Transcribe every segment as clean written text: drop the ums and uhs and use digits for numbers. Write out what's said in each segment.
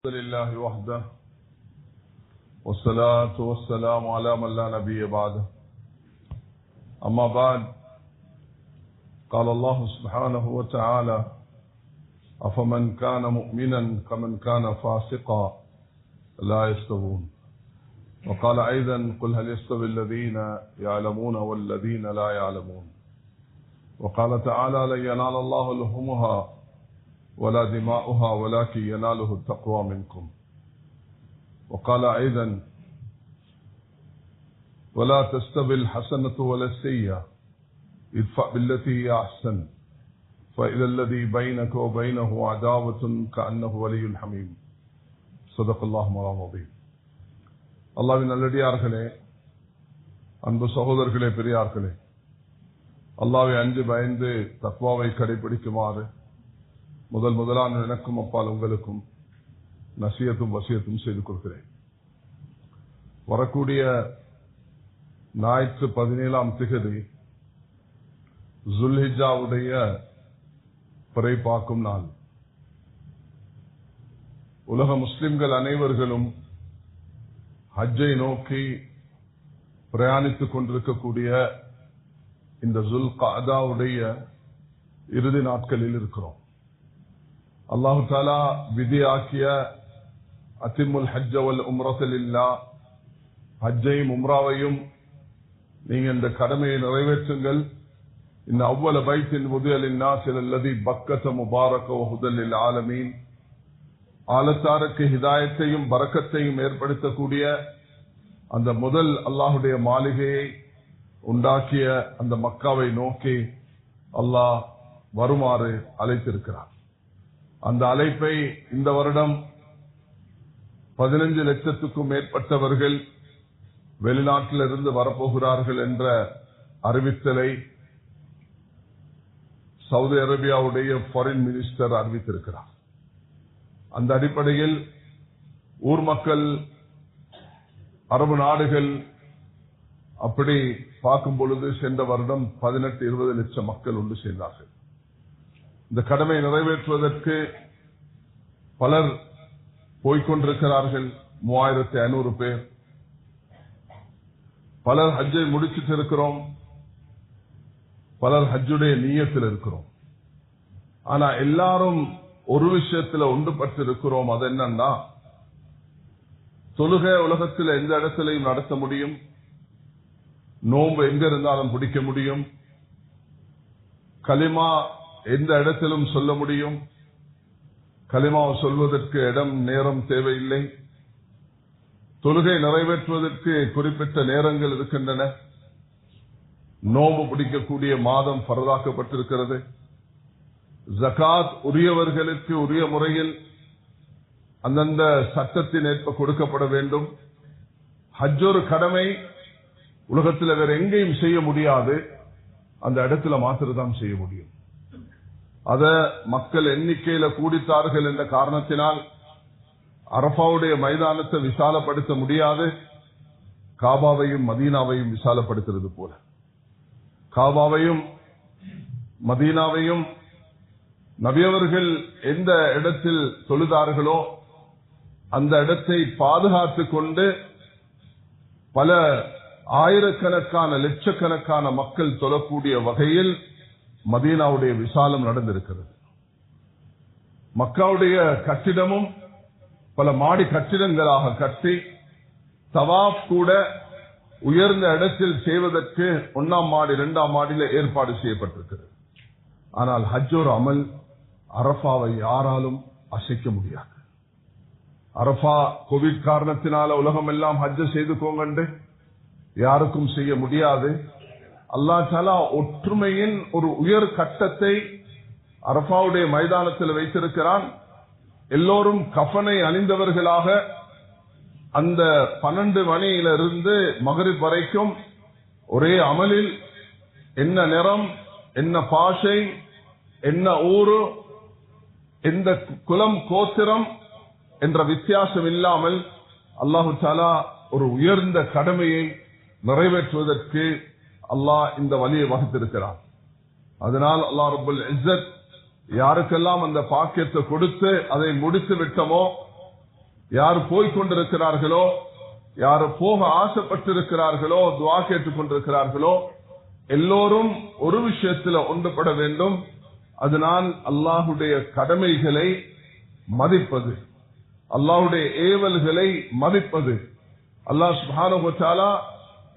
الحمد لله وحده والصلاة والسلام على من لا نبي بعده أما بعد قال الله سبحانه وتعالى أفمن كان مؤمنا كمن كان فاسقا لا يستوون وقال أيضا قل هل يستوي الذين يعلمون والذين لا يعلمون وقال تعالى لن ينال الله لحومها ولا دماؤها ولكن يناله التقوى منكم وقال أيضا ولا تستوي الحسنة ولا السيئة ادفع بالتي هي أحسن فإذا الذي بينك وبينه عداوة كأنه ولي حميم صدق الله مولانا العظيم. அல்லாஹ்வின் நல்லடியார்களே, அன்பு சகோதரர்களே, பெரியார்களே, அல்லாஹ்வை அஞ்சு பயந்து தக்வாவை கடைபிடிக்குமாறு முதலான எனக்கும் அப்பால் உங்களுக்கும் நசியத்தும் வசியத்தும் செய்து கொடுக்கிறேன். வரக்கூடிய ஞாயிற்று 17ஆம் திகதி ஜுல்ஹிஜ்ஜாவுடைய பிறை பார்க்கும் நாள். உலக முஸ்லிம்கள் அனைவர்களும் ஹஜ்ஜை நோக்கி பிரயாணித்துக் கொண்டிருக்கக்கூடிய இந்த ஜுல் கஅதாவுடைய இறுதி நாட்களில் இருக்கிறோம். அல்லாஹு தஆலா விதியாக்கிய அத்திமுல் ஹஜ்ஜ வல் உம்ரத லில்லாஹ், ஹஜ்ஜையும் உம்ராவையும் நீங்க இந்த கடமையை நிறைவேற்றுங்கள். இந்த அவ்வல பைத்தின் உதிய லின்னாஸ் அல்லதி பக்கத முபாரக வ ஹுதல் லில் ஆலமீன், ஆலத்தாருக்கு ஹிதாயத்தையும் பரக்கத்தையும் ஏற்படுத்தக்கூடிய அந்த முதல் அல்லாஹுடைய மாளிகையை உண்டாக்கிய அந்த மக்காவை நோக்கி அல்லாஹ் வருமாறு அழைத்திருக்கிறார். அந்த அழைப்பை இந்த வருடம் 15 லட்சத்துக்கும் மேற்பட்டவர்கள் வெளிநாட்டிலிருந்து வரப்போகிறார்கள் என்ற அறிவித்தலை சவுதி அரேபியாவுடைய ஃபாரின் மினிஸ்டர் அறிவித்திருக்கிறார். அந்த அடிப்படையில் ஊர் மக்கள், அரபு நாடுகள் அப்படி பார்க்கும் பொழுது சென்ற வருடம் 18-20 லட்சம் மக்கள் ஒன்று சேர்ந்தார்கள். இந்த கடமை நிறைவேற்றுவதற்கு பலர் போய்கொண்டிருக்கிறார்கள். 3500 பேர். பலர் ஹஜ்ஜை முடிச்சிட்டு இருக்கிறோம், பலர் ஹஜ்ஜுடைய நியத்தில் இருக்கிறோம். ஆனா எல்லாரும் ஒரு விஷயத்துல ஒன்றுபட்டு இருக்கிறோம். அது என்னன்னா, தொழுகை உலகத்தில் எந்த இடத்திலையும் நடத்த முடியும், நோன்பு எங்க இருந்தாலும் பிடிக்க முடியும், கலிமா எந்த இடத்திலும் சொல்ல முடியும், கலிமாவை சொல்வதற்கு இடம் நேரம் தேவையில்லை, தொழுகை நிறைவேற்றுவதற்கு குறிப்பிட்ட நேரங்கள் இருக்கின்றன, நோன்பு பிடிக்கக்கூடிய மாதம் பரதாக்கப்பட்டிருக்கிறது, ஜகாத் உரியவர்களுக்கு உரிய முறையில் அந்தந்த சட்டத்தின் ஏற்ப கொடுக்கப்பட வேண்டும். ஹஜ் ஒரு கடமை, உலகத்தில் வேற எங்கேயும் செய்ய முடியாது, அந்த இடத்துல மாத்திரம்தான் செய்ய முடியும். அத மக்கள் எண்ணிக்கையில கூடித்தார்கள் என்ற காரணத்தினால் அரபாவுடைய மைதானத்தை விசாலப்படுத்த முடியாது. காபாவையும் மதீனாவையும் விசாலப்படுத்துறது போல காபாவையும் மதீனாவையும் நபியவர்கள் எந்த இடத்தில் தொழுதார்களோ அந்த இடத்தை பாதுகாத்துக் கொண்டு பல ஆயிரக்கணக்கான லட்சக்கணக்கான மக்கள் தொழக்கூடிய வகையில் மதீனாவுடைய விசாலம் நடந்திருக்கிறது. மக்காவுடைய கட்டிடமும் பல மாடி கட்டிடங்களாக கட்டி தவாப் கூட உயர்ந்த இடத்தில் செய்வதற்கு 1ஆம் மாடி 2ஆம் மாடியில ஏற்பாடு செய்யப்பட்டிருக்கிறது. ஆனால் ஹஜ் ஒரு அமல், அரபாவை யாராலும் அசைக்க முடியாது. அரபா கோவிட் காரணத்தினால உலகம் எல்லாம் ஹஜ் செய்துக்கோங்க, யாருக்கும் செய்ய முடியாது. அல்லாஹ் தஆலா ஒற்றுமையின் ஒரு உயர் கட்டத்தை அரபாவுடைய மைதானத்தில் வைத்திருக்கிறான். எல்லோரும் கஃனை அணிந்தவர்களாக அந்த 12 மணியிலிருந்து மகரிப் வரைக்கும் ஒரே அமலில், என்ன நிறம், என்ன பாஷை, என்ன ஊரு, எந்த குலம் கோத்திரம் என்ற வித்தியாசம் இல்லாமல் அல்லாஹு தஆலா ஒரு உயர்ந்த கடமையை நிறைவேற்றுவதற்கு அல்லாஹ் இந்த வழியை வகுத்திருக்கிறார். அதனால் அல்லாஹ் ரப்பல் இஸ்ஸத் யாருக்கெல்லாம் அந்த பாக்கியத்தை கொடுத்து அதை முடித்து விட்டமோ யார் போய்கொண்டிருக்கிறார்களோ, யார் போக ஆசைப்பட்டிருக்கிறார்களோ, துஆ கேட்டுக் கொண்டிருக்கிறார்களோ எல்லோரும் ஒரு விஷயத்தில் ஒன்றுபட வேண்டும். அதனால் அல்லாஹுடைய கடமைகளை மதிப்பது, அல்லாஹுடைய ஏவல்களை மதிப்பது. அல்லாஹ் சுப்ஹானஹு வ தஆலா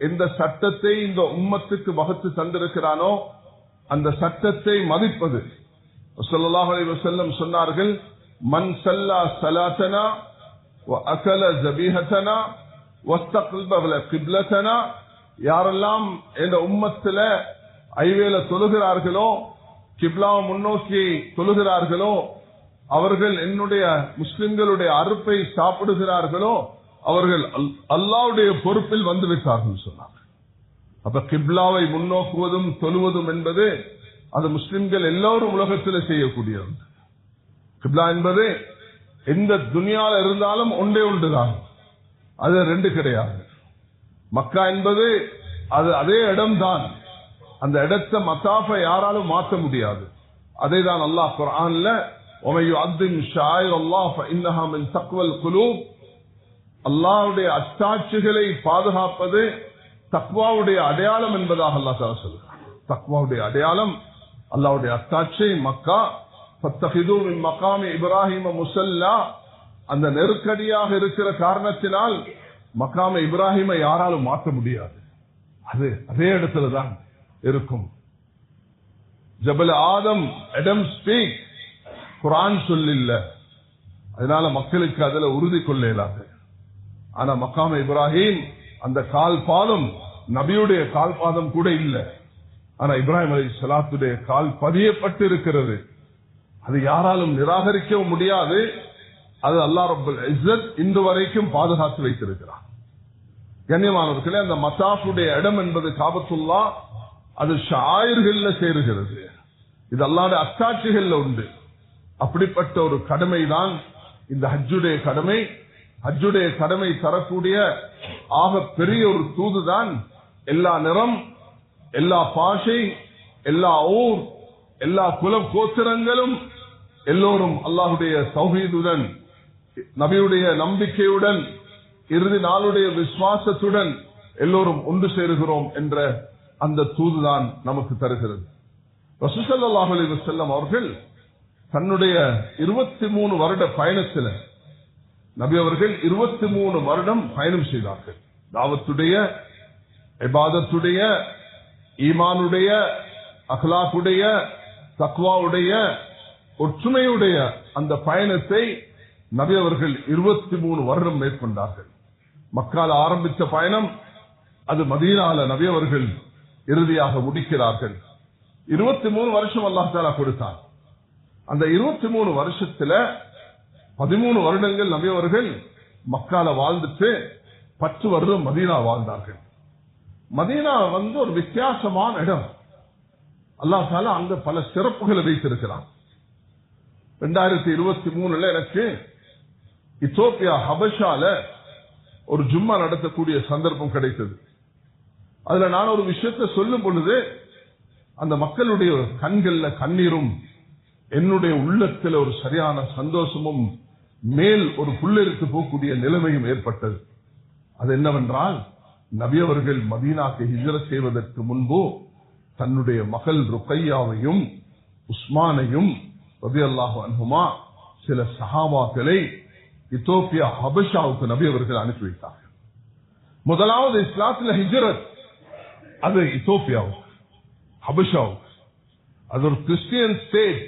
எந்த சட்டத்தை இந்த உம்மத்துக்கு வகுத்து தந்திருக்கிறானோ அந்த சட்டத்தை மதிப்பது. ஸல்லல்லாஹு அலைஹி வஸல்லம் சொன்னார்கள், மன் ஸல்லா ஸலாத்தனா வ அகல ஸபீஹத்தனா வஸ்தக்பல கிப்லத்தனா, யாரெல்லாம் இந்த உம்மத்தில ஐவேளை தொழுகிறார்களோ, கிப்லாவை முன்னோக்கி தொழுகிறார்களோ, அவர்கள் என்னுடைய முஸ்லிம்களுடைய அறுப்பை சாப்பிடுகிறார்களோ அவர்கள் அல்லாஹ்வுடைய பொறுப்பில் வந்து விட்டார்கள் சொன்னார். அப்ப கிப்லாவை முன்னோக்குவதும் தொழுவதும் என்பது அது முஸ்லிம்கள் எல்லோரும் உலகத்தில் செய்யக்கூடியது. கிப்லா என்பது எந்த துனியால இருந்தாலும் ஒன்றே ஒன்றுதான், அது ரெண்டு கிடையாது. மக்கா என்பது அது அதே இடம்தான், அந்த இடத்தை மசாஃபை யாராலும் மாற்ற முடியாது. அதை தான் அல்லாஹ் குர்ஆன்ல وَمَن يُعَظِّمْ شَعَائِرَ اللَّهِ فَإِنَّهَا مِن تَقْوَى الْقُلُوبِ, அல்லாஹ்வுடைய அத்தாட்சிகளை பாதுகாப்பது தக்வாவுடைய அடையாளம் என்பதாக அல்லாஹ் தஆலா சொல்கிறார். தக்வாவுடைய அடையாளம் அல்லாஹ்வுடைய அத்தாட்சி. மக்கா ஃபத்தஹிது மின் மகாமி இப்ராஹிம முஸல்லா, அந்த நெருக்கடியாக இருக்கிற காரணத்தினால் மகாம இப்ராஹிமை யாராலும் மாற்ற முடியாது, அது அதே இடத்துல தான் இருக்கும். ஜபல் ஆதம் எடம் ஸ்பீக், குர்ஆன் சொல்லில்ல, அதனால மக்களுக்கு அதுல உறுதி கொள்ள இயலாது. ஆனா மகாம இப்ராஹிம் அந்த கால் பாதம் நபியுடைய கால் பாதம் கூட இல்ல, ஆனா இப்ராஹிம் அலைஹிஸ்ஸலாத்துடைய கால் பதியப்பட்டு இருக்கிறது. அது யாராலும் நிராகரிக்கவும் முடியாது. அது அல்லாஹ் ரப்பல் இஸ்ஸத் இன்று வரைக்கும் பாதுகாத்து வைத்திருக்கிறார். கண்ணியமானவர்களே, அந்த மசாஃபுடைய இடம் என்பது காபத்துல்லாஹ், அது ஷாயிர்கள்ல சேருகிறது. இது அல்லாஹ்வுடைய அத்தாட்சிகள்ல உண்டு. அப்படிப்பட்ட ஒரு கடமை தான் இந்த ஹஜ்ஜுடைய கடமை. ஹஜ்ஜுடைய கடமை தரக்கூடிய ஆக பெரிய ஒரு தூதுதான் எல்லா நிறம், எல்லா பாஷை, எல்லா ஊர், எல்லா குல கோத்திரங்களும் எல்லோரும் அல்லாஹுடைய தௌஹீதுடன், நபியுடைய நம்பிக்கையுடன், இறுதி நாளுடைய விசுவாசத்துடன் எல்லோரும் ஒன்று சேருகிறோம் என்ற அந்த தூதுதான் நமக்கு தருகிறது. ரசூல் ஸல்லல்லாஹு அலைஹி வஸல்லம் அவர்கள் தன்னுடைய 23 வருட பயணத்தில் நபி அவர்கள் 23 வருடம் பயணம் செய்தார்கள். தாவத்துடைய, இபாதத்துடைய, ஈமானுடைய, அக்லாக்குடைய, தக்வாவுடைய, ஒற்றுமையுடைய அந்த பயணத்தை நபி அவர்கள் 23 வருடம் மேற்கொண்டார்கள். மக்கால ஆரம்பித்த பயணம் அது மதீனால நபி அவர்கள் இறுதியாக முடிக்கிறார்கள். 23 வருஷம் அல்லாஹ் தஆலா கொடுத்தார். அந்த 23 வருஷத்துல 13 வருடங்கள் நபி அவர்கள் மக்கால வாழ்ந்துட்டு 10 வருடம் மதீனா வாழ்ந்தார்கள். மதீனா ஒரு வித்தியாசமான இடம். அல்லாஹ் தஆலா அங்க பல சிறப்புகளை வைத்திருக்கிறார். 2023 எனக்கு இத்தோப்பியா ஹபஷால ஒரு ஜும்மா நடத்தக்கூடிய சந்தர்ப்பம் கிடைத்தது. அதுல நான் ஒரு விஷயத்தை சொல்லும் பொழுது அந்த மக்களுடைய கண்கள்ல கண்ணீரும் என்னுடைய உள்ளத்தில் ஒரு சரியான சந்தோஷமும் மேல் ஒரு புல்லெடுத்து போகக்கூடிய நிலைமையும் ஏற்பட்டது. அது என்னவென்றால், நபி அவர்கள் மதீனாக்கு ஹிஜ்ரத் செய்வதற்கு முன்பு தன்னுடைய மகள் ருக்கையாவையும் உஸ்மானையும் ரலியல்லாஹு அன்ஹுமா சில சஹாபாக்களை இத்தோப்பியா ஹபஷாவுக்கு நபி அவர்கள் அனுப்பி வைத்தார்கள். முதலாவது இஸ்லாத்தில் ஹிஜ்ரத் அது இத்தோப்பியாவுக்கு, ஹபஷாவுக்கு. அது ஒரு கிறிஸ்டியன் ஸ்டேட்,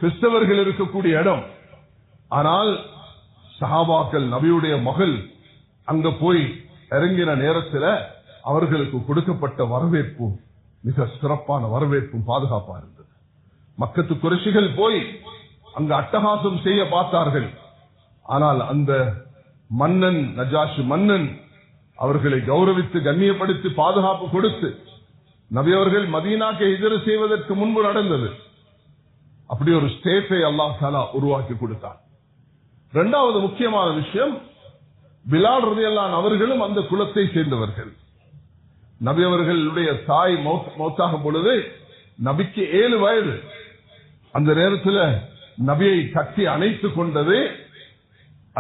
கிறிஸ்தவர்கள் இருக்கக்கூடிய இடம். ஆனால் சஹாபாக்கள் நபியுடைய மகள் அங்க போய் இறங்கின நேரத்தில் அவர்களுக்கு கொடுக்கப்பட்ட வரவேற்பும் மிக சிறப்பான வரவேற்பும் பாதுகாப்பா இருந்தது. மக்கத்து குறைஷிகள் போய் அங்க அட்டகாசம் செய்ய பார்த்தார்கள். ஆனால் அந்த மன்னன், நஜாஷி மன்னன், அவர்களை கௌரவித்து கண்ணியப்படுத்தி பாதுகாப்பு கொடுத்து நபி அவர்கள் மதீனாக்கு ஹிஜ்ரத் செய்வதற்கு முன்பு நடந்தது. அப்படி ஒரு ஸ்டேட்டை அல்லாஹ் தஆலா உருவாக்கி கொடுத்தார். இரண்டாவது முக்கியமான விஷயம், பிலால் ரலியல்லாஹு அன்ஹு அவர்களும் அந்த குலத்தை சேர்ந்தவர்கள். நபி அவர்களுடைய தாய் மௌத்தாகும் பொழுது நபிக்கு 7 வயது. அந்த நேரத்தில் நபியை கட்டி அணைத்துக் கொண்டது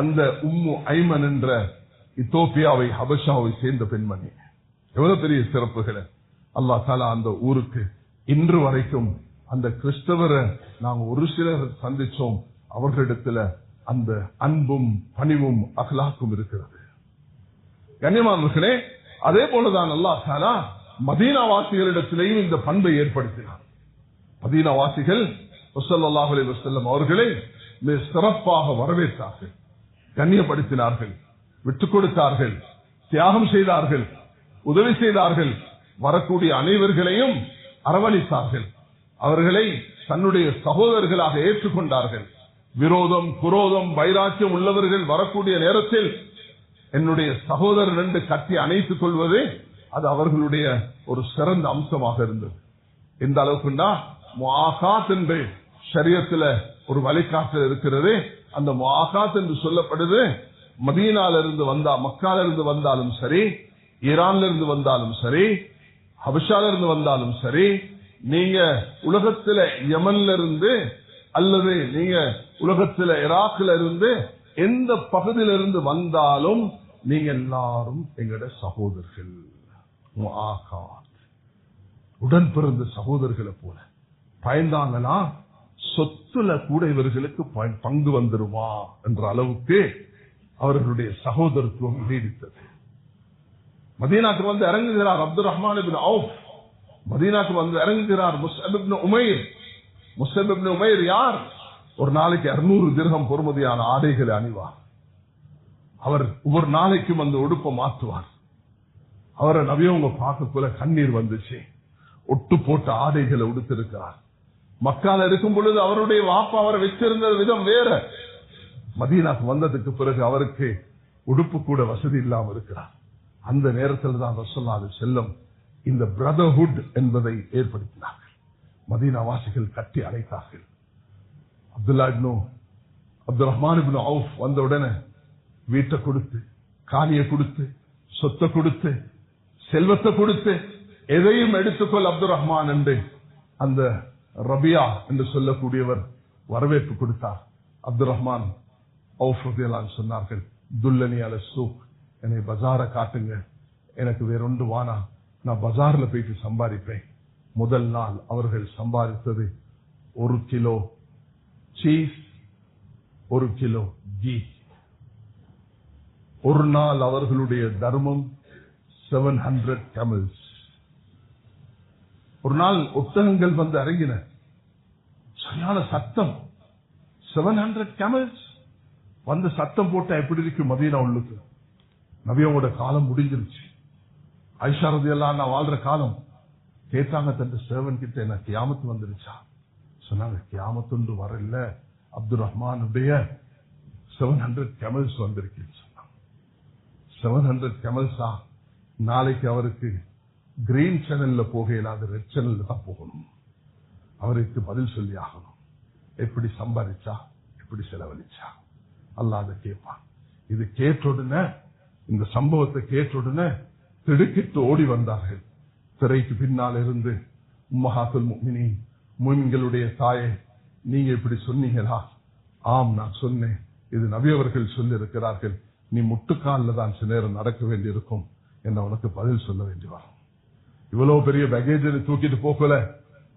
அந்த உம்மு ஐமன் என்ற இத்தோப்பியாவை ஹபஷாவை சேர்ந்த பெண்மணி. எவ்வளவு பெரிய சிறப்புகளை அல்லாஹ் தஆலா அந்த ஊருக்கு இன்று வரைக்கும் அந்த கிறிஸ்தவரை நாங்க ஒரு சிலர் சந்திச்சோம், அவர்களிடத்துல அந்த அன்பும் பணிவும் அகலாக்கும் இருக்கிறது. கண்ணியமானவர்களே, அதே போலதான் அல்லாஹ் தஆலா மதீனா வாசிகளிடத்திலேயும் இந்த பண்பை ஏற்படுத்தினார். மதீனா வாசிகள் ஸல்லல்லாஹு அலைஹி வஸல்லம் அவர்களை மிக சிறப்பாக வரவேற்றார்கள், கண்ணியப்படுத்தினார்கள், விட்டுக் கொடுத்தார்கள், தியாகம் செய்தார்கள், உதவி செய்தார்கள். வரக்கூடிய அனைவர்களையும் அரவணைத்தார்கள், அவர்களை தன்னுடைய சகோதரர்களாக ஏற்றுக்கொண்டார்கள். விரோதம், குரோதம், வைராக்கியம் உள்ளவர்கள் வரக்கூடிய நேரத்தில் என்னுடைய சகோதரர் என்று கட்டி அணைத்துக் கொள்வது அது அவர்களுடைய ஒரு சிறந்த அம்சமாக இருந்தது. எந்த அளவுக்குன்னா முஆகாத் என்று ஷரியத்துல ஒரு வழிகாட்டல் இருக்கிறது. அந்த முஆகாத் என்று சொல்லப்படுது, மதீனால இருந்து வந்தா, மக்கால இருந்து வந்தாலும் சரி, ஈரான்ல இருந்து வந்தாலும் சரி, ஹபஷால இருந்து வந்தாலும் சரி, நீங்க உலகத்துல யமன்ல இருந்து அல்லது நீங்க உலகத்துல ஈராக்ல இருந்து எந்த பகுதியிலிருந்து வந்தாலும் நீங்க எல்லாரும் எங்கட சகோதரர்கள். உடன் பிறந்த சகோதரர்களை போல பயந்தாங்களா, சொத்துல கூட இவர்களுக்கு பங்கு வந்துருமா என்ற அளவுக்கு அவர்களுடைய சகோதரத்துவம் நீடித்தது. மதீனாக்கு வந்து இறங்குகிறார் அப்துல் ரஹ்மான் இப்னு அவுஃப், மதீனாக்கு வந்து இறங்குகிறார் முஸ்அப் இப்னு உமைர். முஸ்அப் இப்னு உமைர் யார்? ஒரு நாளைக்கு 600 திர்ஹம் பொறுமதியான ஆடைகளை அணிவார். அவர் ஒவ்வொரு நாளைக்கும் அந்த உடுப்பை மாற்றுவார். அவரை நபியவங்க பார்க்கக்குள்ள கண்ணீர் வந்துச்சு. ஒட்டு போட்ட ஆடைகளை உடுத்திருக்கிறார். மக்கால இருக்கும் பொழுது அவருடைய வாப்பா அவரை வச்சிருந்த விதம் வேற. மதீனாக்கு வந்ததுக்கு பிறகு அவருக்கு உடுப்பு கூட வசதி இல்லாமல் இருக்கிறார். அந்த நேரத்தில் தான் ரசூலுல்லாஹி அலைஹி வஸல்லம் இந்த பிரதர்ஹுட் என்பதை ஏற்படுத்தினார்கள். மதீனா வாசிகள் கட்டி அழைத்தார்கள். அப்துல் ரஹ்மான் இப்னு அவுஃப் வந்த உடனே வீட்டை கொடுத்து, காணியை கொடுத்து, சொத்தை கொடுத்து, செல்வத்தை கொடுத்து, எதையும் எடுத்துக்கொள் அப்துல் ரஹ்மான் என்று அந்த ரபியா என்று சொல்லக்கூடியவர் வரவேற்பு கொடுத்தார். அப்துல் ரஹ்மான் அவுஃப் ரலியல்லாஹு அன்ஹு சொன்னார்கள், துல்லனி அல சூக், என்னை பஜார காட்டுங்க, எனக்கு வேறொன்று வானா, நான் பஜார்ல போயிட்டு சம்பாதிப்பேன். முதல் நாள் அவர்கள் சம்பாதித்தது 1 கிலோ சீஸ், 1 கிலோ கீ. ஒரு நாள் அவர்களுடைய தர்மம் 700 camels. ஒரு நாள் ஒட்டகங்கள் வந்து இறங்கின, சரியான சத்தம். 700 camels வந்து சத்தம் போட்டா எப்படி இருக்கு மதீனா உள்ளுக்கு? நபியோட காலம் முடிஞ்சிருச்சு. ஆயிஷா ரலியல்லாஹு அன்ஹா வாழ்ற காலம். கேட்டாங்க தன் சேவன் கிட்ட, என்ன கியாமத்து வந்துருச்சா? சொன்னாங்க, கியாமத்து வரல, அப்துல் ரஹ்மானுடைய 700 camels வந்திருக்கு சொன்னாங்க. 700 camelsா? நாளைக்கு அவருக்கு கிரீன் சேனல்ல போக இல்லாத ரெட் சேனல்ல தான் போகணும். அவருக்கு பதில் சொல்லி ஆகணும். எப்படி சம்பாதிச்சா, எப்படி செலவழிச்சா? அல்லாஹ் அதை கேட்பான். இது கேட்டவுடனே, இந்த சம்பவத்தை கேட்டவுடனே திடுக்கிட்டு ஓடி வந்தார்கள். திரைக்கு பின்னால் இருந்து, உம்மஹாத்துல் முஃமினீன், முஃமின்களுடைய தாயே, நீங்க இப்படி சொன்னீங்களா? ஆம், நான் சொன்னேன். இது நபி அவர்கள் சொல்லி இருக்கிறார்கள். நீ முட்டுக்காலில் தான் சில நேரம் நடக்க வேண்டியிருக்கும் என்ன உனக்கு பதில் சொல்ல வேண்டி வரும். இவ்வளவு பெரிய பேகேஜ் தூக்கிட்டு போகல,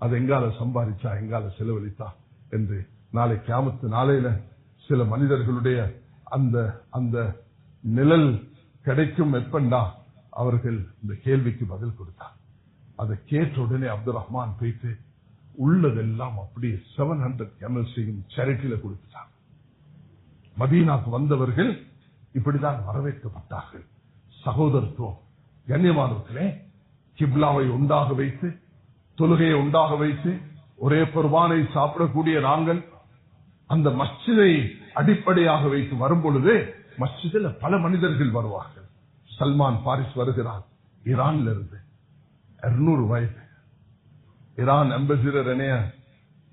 அது எங்கால சம்பாதிச்சா, எங்கால செலவழித்தா என்று நாளை கியாமத்து நாளையில சில மனிதர்களுடைய அந்த அந்த நிழல் கிடைக்கும் எப்பண்டா அவர்கள் இந்த கேள்விக்கு பதில் கொடுத்தார். அதை கேட்ட உடனே அப்துல் ரஹ்மான் போயிட்டு உள்ளதெல்லாம் அப்படியே 700 camelsையும் சேரிட்டியில கொடுத்துட்டாங்க. மதீனாக்கு வந்தவர்கள் இப்படிதான் வரவேற்கப்பட்டார்கள். சகோதரத்துவம். கண்ணியமானவர்களே, கிப்லாவை உண்டாக வைத்து, தொழுகையை உண்டாக வைத்து, ஒரே குர்பானை சாப்பிடக்கூடிய நாங்கள் அந்த மஸ்ஜிதை அடிப்படையாக வைத்து வரும் பொழுது மஸ்ஜிதில் பல மனிதர்கள் வருவார்கள். சல்மான் பாரிஸ் வருகிறார் ஈரான்ல இருந்து, 200 வயது. ஈரான் அம்பாசிடர் என்னைய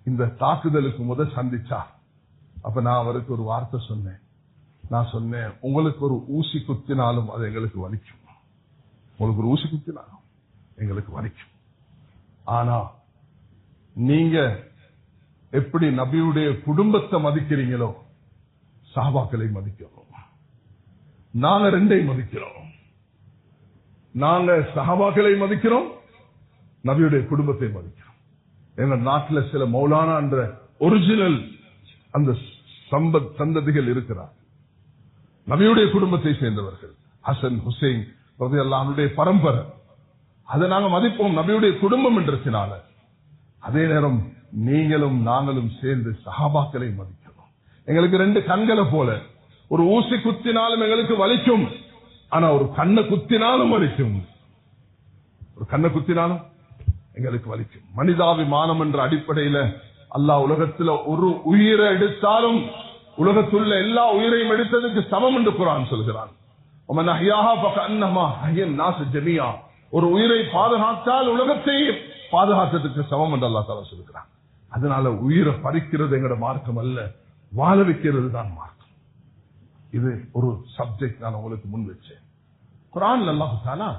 இந்த தாக்குதலுக்கு முதல் சந்திச்சார். அப்ப நான் அவருக்கு ஒரு வார்த்தை சொன்னேன். நான் சொன்னேன், உங்களுக்கு ஒரு ஊசி குத்தினாலும் அது எங்களுக்கு வலிக்கும். உங்களுக்கு ஒரு ஊசி குத்தினாலும் எங்களுக்கு வலிக்கும். ஆனா நீங்க எப்படி நபியுடைய குடும்பத்தை மதிக்கிறீங்களோ, சஹாபாக்களை மதிக்கிறோம். நாங்க ரெண்டையும் மதிக்கிறோம். நாங்க சஹாபாக்களை மதிக்கிறோம், நபியுடைய குடும்பத்தை மதிக்கிறோம். எங்க நாட்டில் சில மௌலானா என்ற ஒரிஜினல் அந்த சந்ததிகள் இருக்கிறார், நபியுடைய குடும்பத்தை சேர்ந்தவர்கள், ஹசன் ஹுசைன் ரலியல்லாஹு பரம்பரை. அதை நாங்க மதிப்போம் நபியுடைய குடும்பம் என்றதுனால. அதே நேரம் நீங்களும் நாங்களும் சேர்ந்து சஹாபாக்களை மதிக்கணும். எங்களுக்கு ரெண்டு கண்களை போல, ஒரு ஊசி குத்தினாலும் எங்களுக்கு வலிக்கும், ஆனா ஒரு கண்ணை குத்தினாலும் வலிக்கும். ஒரு கண்ணை குத்தினாலும் எங்களுக்கு வலிக்கும். மனிதாபிமானம் என்ற அடிப்படையில அல்லாஹ் உலகத்துல ஒரு உயிரை எடுத்தாலும் உலகத்துள்ள எல்லா உயிரையும் எடுத்ததுக்கு சமம் என்று குர்ஆன் சொல்கிறான். ஒரு உயிரை பாதுகாத்தால் உலகத்தை பாதுகாத்ததுக்கு சமம் என்று அல்லாஹ் தஆலா சொல்கிறான். அதனால உயிரை பறிக்கிறது எங்கட மார்க்கம் அல்ல, வாழ வைக்கிறது தான் மார்க்கம். இது ஒரு சப்ஜெக்ட் நான் உங்களுக்கு முன் வச்சேன். குர்ஆன்ல அல்லாஹ் தஆலா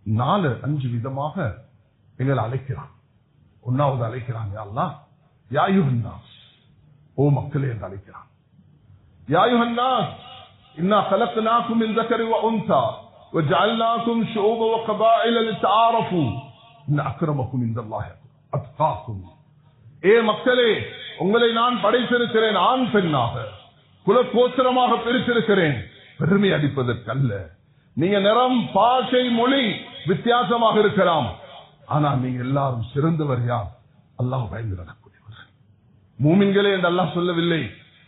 4-5 விதமாக எங்களை அழைக்கிறான். ஒன்னாவது அழைக்கிறான், யா அல்லாஹ் யா அய்யுஹன் நாஸ், ஓ மக்களே என்று அழைக்கிறான். யா அய்யுஹன் நாஸ் இன்னா خلقناكم من ذكر وانثى وجعلناكم شعوبا وقبائل لتعارفوا ان اكرمكم عند الله اتقاكم. ஏ மக்களே, உங்களை நான் படைத்திருக்கிறேன் ஆண் பெண்ணாக, குலகோத்திரமாக பிரித்திருக்கிறேன், பெருமை அடிப்பதற்கல்ல. நீங்க நிறம், பாஷை, மொழி வித்தியாசமாக இருக்கலாம், ஆனா நீங்க எல்லாரும் சிறந்தவர் யார்? அல்லாஹ் பயந்து நடக்கூடியவர். மூமின்களே என்று அல்லாஹ் சொல்லவில்லை,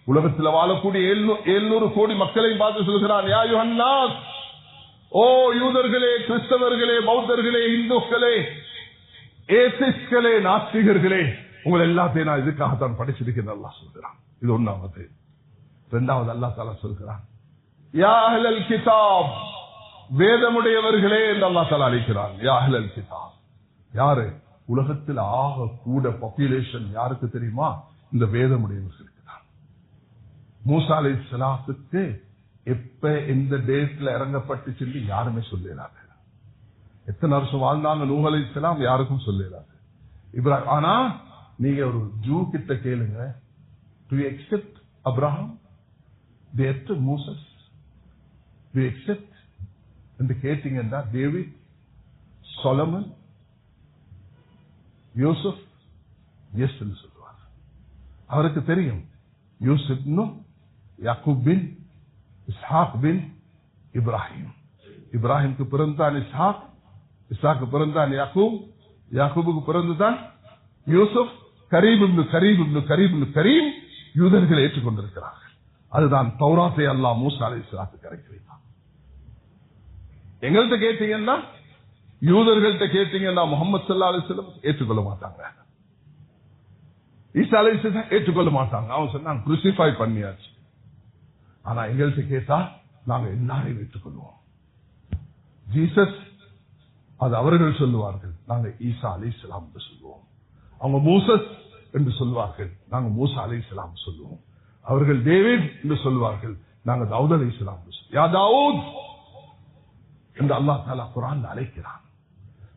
உலகத்தில் வாழக்கூடிய 700 கோடி மக்களை பார்த்து சொல்கிறான், யா அய்யுஹன் நாஸ், ஓ யூதர்களே, கிறிஸ்தவர்களே, பௌத்தர்களே, இந்துக்களே, ஏத்திஸ்ட்களே, நாஸ்திகர்களே, உங்களை எல்லாத்தையும் நான் இதுக்காகத்தான் படிச்சிருக்கிறேன் அல்லாஹ் சொல்கிறான். இது ஒன்னாவது. இரண்டாவது அல்லாஹ் தஆலா சொல்கிறான், யா அஹ்லல் கிதாப், வேதமுடையவர்களே என்று அல்லாஹ் தஆலா அழைக்கிறான். யா அஹ்லல் கிதாப் யாரு? உலகத்தில் ஆக கூட பாப்புலேஷன் யாருக்கு தெரியுமா? இந்த வேதமுடையவர்களுக்கு தான். மூசா அலைஹிஸ்ஸலாத்துக்கு எப்ப எந்த டேட்ல இறங்கப்பட்டு சொல்லி யாருமே சொல்லலாது. எத்தனை வருஷம் வாழ்ந்தாங்க நூஹ் அலைஹிஸ்ஸலாம் யாருக்கும் சொல்லலாது. இப்ராஹிம், ஆனா நீங்க ஒரு ஜூ கிட்ட கேளுங்க, do you accept Abraham, the accept Moses, do you accept என்று கேட்டீங்கன்னா டேவிட், சொலமன், யூசுப் எஸ் என்று சொல்லுவார். அவருக்கு தெரியும் யூசுப் யாக்கூப் பின் இஸ்ஹாக் பின் இப்ராஹிம், இப்ராஹிமுக்கு பிறந்தான் இஸ்ஹாக், இஸ்ஹாக்கு பிறந்தான் யாக்கூப், யாக்கூபுக்கு பிறந்துதான் யூசுப். கரீம் இப்னு கரீம் இப்னு கரீம் இப்னு கரீம் யூதர்களை ஏற்றுக்கொண்டிருக்கிறார்கள். அதுதான் தௌராத்தை அல்லாஹ் மூசா அலைஹிஸ்ஸலாத்துக்கு இறக்கி வைத்தான். எங்கள்கிட்ட கேட்டீங்கன்னா, யூதர்கள்ட்ட கேட்டீங்கன்னா முஹம்மது ஸல்லல்லாஹு அலைஹி வஸல்லம் ஏற்றுக்கொள்ள மாட்டாங்க, ஈசா அலைஹிஸ்ஸலாம் ஏற்றுக்கொள்ள மாட்டாங்க. அவன் சொன்னான் குருசிஃபை பண்ணியாச்சு. ஆனா எங்கள்கிட்ட கேட்டா நாங்க எல்லாரையும் ஏற்றுக்கொள்வோம். ஜீசஸ் அது அவர்கள் சொல்லுவார்கள், நாங்க ஈசா அலைஹிஸ்ஸலாம் என்று சொல்லுவோம். அவங்க மூசஸ் என்று சொல்வார்கள், நாங்க மூசா அலைஹிஸ்ஸலாம் சொல்லுவோம். அவர்கள் டேவிட் என்று சொல்வார்கள், நாங்க தாவூத் அலைஹிஸ்ஸலாம் என்று சொல்லுவோம். யா தாவூத் என்று அல்லாஹ் தஆலா குர்ஆன்ல அழைக்கிறான்.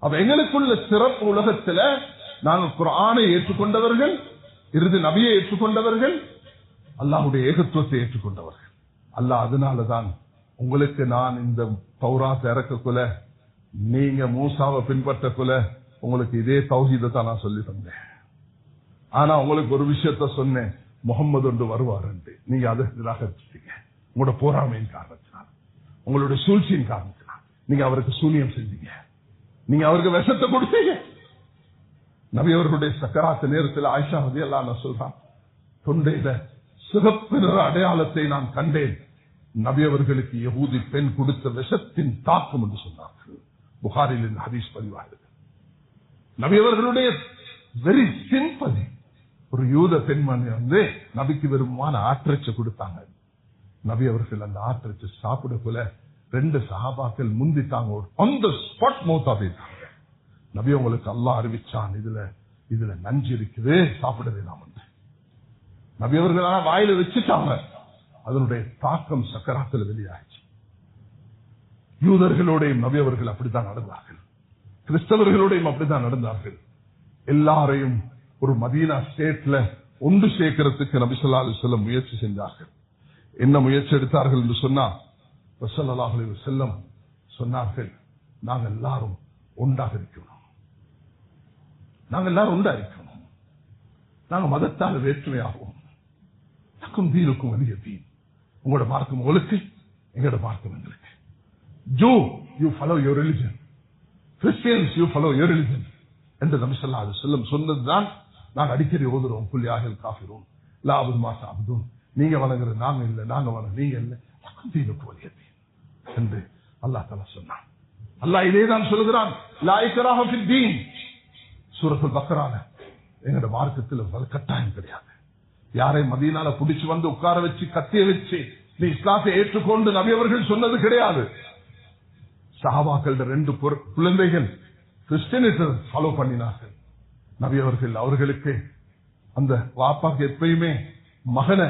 அப்ப எங்களுக்குள்ள சிறப்பு உலகத்துல நாங்க குர்ஆனை ஏற்றுக்கொண்டவர்கள், இறுதி நபியை ஏற்றுக்கொண்டவர்கள், அல்லாஹ்வுடைய ஏகத்துவத்தை ஏற்றுக்கொண்டவர்கள். அல்லாஹ் அதனாலதான் உங்களுக்கு நான் இந்த தௌராத் இறக்கக்குள்ள, நீங்க மூசாவை பின்பற்றக்குள்ள உங்களுக்கு இதே தௌஹீதை தான் நான் சொல்லி தந்தேன். ஆனா உங்களுக்கு ஒரு விஷயத்த சொன்னேன், முகம்மது ஒன்று வருவார் என்று. நீங்க அதை நிராகரிச்சிட்டீங்க. உங்களோட போராமையின் காரணத்தினால், உங்களுடைய சூழ்ச்சியின் காரணத்தினால் நீங்க அவருக்கு சூனியம் செஞ்சீங்க, நீங்க அவருக்கு விஷத்தை கொடுத்தீங்க. நபி அவர்களுடைய சக்கராத்து நேரத்தில் ஆயிஷா ரலியல்லாஹு அன்ஹா சொல்றான், தொண்டையில சிகப்பு நிற அடையாளத்தை நான் கண்டேன். நபி அவர்களுக்கு யஹூதி பெண் கொடுத்த விஷத்தின் தாக்கம் என்று சொன்னார்கள். புகாரில் இந்த ஹதீஸ் பதிவாகிறது. நபி அவர்களுடைய வெரி சிம்பிள், ஒரு யூத பெண்மணி வந்து நபிக்கு விரும்பமான ஆற்றச்சை கொடுத்தாங்க. நபி அவர்கள் அந்த ஆற்றச்சை சாப்பிடக்குள்ள 2 சஹாபாக்கள் முந்திட்டாங்க. ஆன் தி ஸ்பாட் மௌத்தா போயிட்டாங்க. நபி உங்களுக்கு அல்லாஹ் அறிவிச்சான், இதுல நஞ்சு இருக்குது, சாப்பிட வேண்டாம் என்று. நபி அவர்கள் வாயில வச்சுட்டாங்க. அதனுடைய தாக்கம் சக்கராத்தில் வெளியாச்சு. யூதர்களோடையும் நபி அவர்கள் அப்படித்தான் நடந்தார்கள், கிறிஸ்தவர்களோடையும் அப்படித்தான் நடந்தார்கள். எல்லாரையும் ஒரு மதீனா ஸ்டேட்ல ஒன்று சேர்க்கிறதுக்கு நபி ஸல்லல்லாஹு அலைஹி வஸல்லம் முயற்சி செஞ்சார்கள். என்ன முயற்சி எடுத்தார்கள் என்று சொன்னார். ஸல்லல்லாஹு அலைஹி வஸல்லம் சொன்னார்கள், நாங்கள் எல்லாரும் ஒன்றாக இருக்கணும், நாங்கள் எல்லாரும் ஒன்றா இருக்கணும், நாங்கள் மதத்தால் வேற்றுமையாகும், எனக்கும் தீனுக்கும் വലിய தீன், உங்களோட மார்க்கம் உங்களுக்கு, எங்களோட மார்க்கம் எங்களுக்கு. Jew you follow your religion, Christians you follow your religion என்று நபி ஸல்லல்லாஹு அலைஹி வஸல்லம் சொன்னதுதான் நாங்கள் அடிக்கடி ஓதுறோம். குல் யா அய்யுல் காஃபிரூன் லா அபுது மா தஅபுதூன், நீங்க வணங்குறது நாங்க இல்ல, நாங்க வணங்க நீங்க இல்ல, எனக்கும் தீனுக்கும் വലിய தீன் என்று அல்லாஹ் தஆலா சொன்னான். அல்லாஹ் இதேதான் சொல்கிறான், லா இக்ராஹ ஃபித் தீன். சூரத்துல் பக்ரால எங்களோட மார்க்கத்தில் கட்டாயம் கிடையாது. யாரை மதீனால புடிச்சு வந்து உட்கார வச்சு கத்திய வச்சு நீ இஸ்லாத்தை ஏற்றுக்கொண்டு நபி அவர்கள் சொன்னது கிடையாது. சஹாபாக்களோட 2 குழந்தைகள் கிறிஸ்டியனிட்டி ஃபாலோ பண்ணினார்கள். நபி அவர்கள் அவர்களுக்கு அந்த வாப்பாக்கு எப்பயுமே மகனை